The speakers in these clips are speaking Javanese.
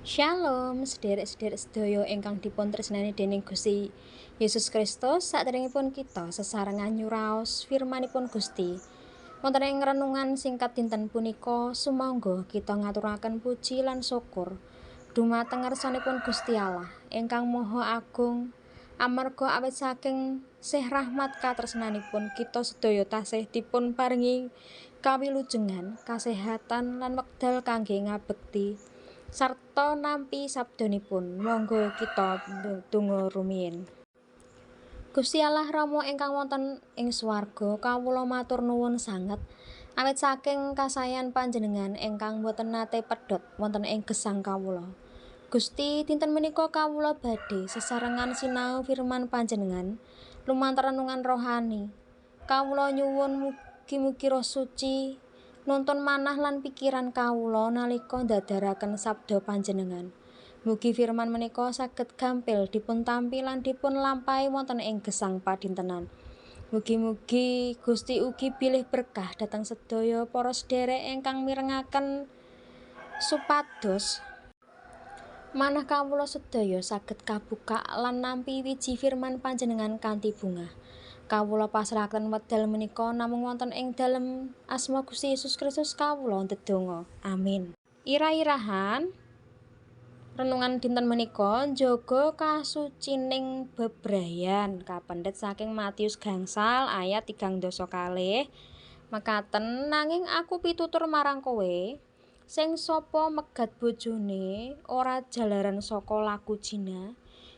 Shalom, sederek-sederek sedaya ingkang dipun tresnani dening Gusti Yesus Kristus. Saderengipun kita sesarengan nyuraos firmanipun Gusti. Wonten ing renungan singkat dinten punika, sumangga kita ngaturaken puji lan syukur dumateng ngarsanipun Gusti Allah ingkang Maha Agung, amarga awit saking sih rahmat katresnanipun kita sedaya tasih dipun paringi kawilujengan, kasehatan lan wekdal kangge ngabekti sarta nampi sabdanipun. Monggo kita ndedonga rumiyin. Gusti Allah Rama ingkang wonten ing swarga, kawula matur nuwun sanget awit saking kasayan panjenengan ingkang boten nate pedhot wonten ing gesang kawula. Gusti, dinten menika kawula badhe sesarengan sinau firman panjenengan lumantar renungan rohani. Kawula nyuwun mugi-mugi Roh Suci nuntun manah lan pikiran kawula nalika ndadaraken sabda panjenengan. Mugi firman menika saged gampil dipun tampi lan dipun lampahi wonten ing gesang padintenan. Mugi-mugi Gusti ugi bilih berkah dhateng sedaya para sedherek ingkang mirengaken supados manah kawula sedaya saged kabuka lan nampi wiji firman panjenengan kanthi bungah. Kawula pasrahaken wedal menika namung wonten ing dalem asma Gusti Yesus Kristus kawula ndedonga. Amin. Ira-irahan renungan dinten menika njaga kasucining bebrayan kapendhet saking Matius gangsal ayat 32 mekaten, nanging aku pitutur marang kowe, sing sapa megat bojone ora jalaran saka laku zina,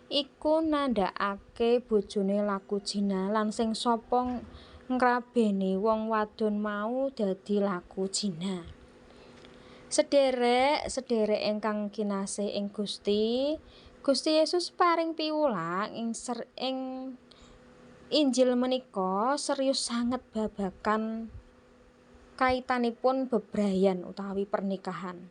iku nandhakake bojone laku zina, lan sing sapa ngrabeni wong wadon mau dadi laku zina. Sederek ingkang kinasih ing Gusti Yesus paring piwulang ing Injil menika serius sanget babagan kaitanipun bebrayan utawi pernikahan.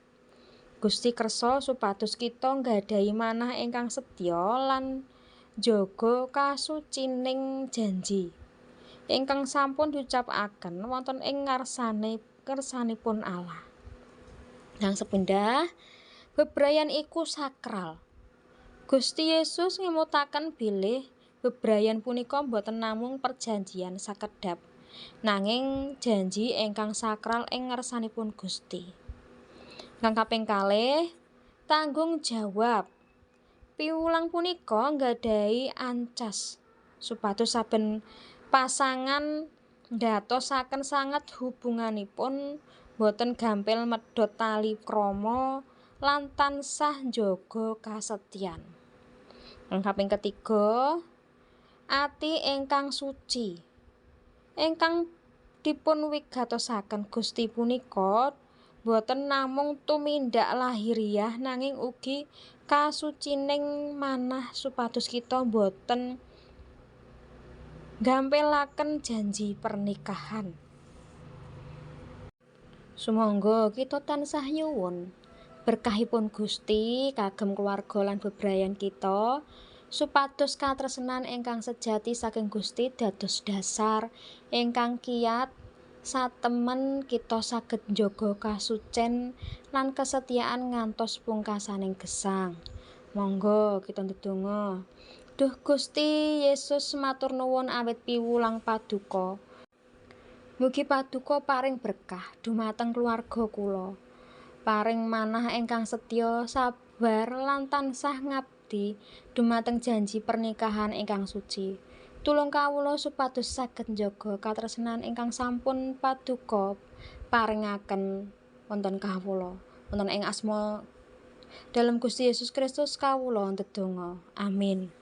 Gusti kersa supados kita nggadahi manah ingkang setya lan njaga kasucining janji ingkang sampun diucapaken wonten ing ngarsanipun Allah. Yang sepindhah, bebrayan iku sakral. Gusti Yesus ngemutaken bilih bebrayan punika boten namung perjanjian sakedhap, nanging janji ingkang sakral ing ngarsanipun Gusti. Kang kaping kalih, tanggung jawab. Piwulang punika nggadahi ancas supados saben pasangan ndatosaken sanget hubunganipun boten gampil medhot tali krama lan tansah njaga kasetyan. Kang kaping ketiga, ati ingkang suci. Ingkang dipun wigatosaken Gusti punika boten namung tumindak lahiriah nanging ugi kasucining manah supados kita boten gampilaken janji pernikahan. Sumangga kita tansah nyuwun berkahipun Gusti kagem keluarga lan bebrayan kita, supados katresnan ingkang sejati saking Gusti dados dasar ingkang kiyat satemen kita saged njaga kasucen lan kesetiaan ngantos pungkasaning gesang. Monggo kita ndedonga. Duh Gusti Yesus, matur nuwun awit piwulang paduka. Mugi paduka paring berkah dumateng keluarga kula. Paring manah ingkang setya, sabar lan tansah ngabdi dumateng janji pernikahan ingkang suci. Tulung kawula supados saged njaga katresnan ingkang sampun paduka paringaken wonten kawula. Wonten ing asma dalem Gusti Yesus Kristus kawula ndedonga. Amin.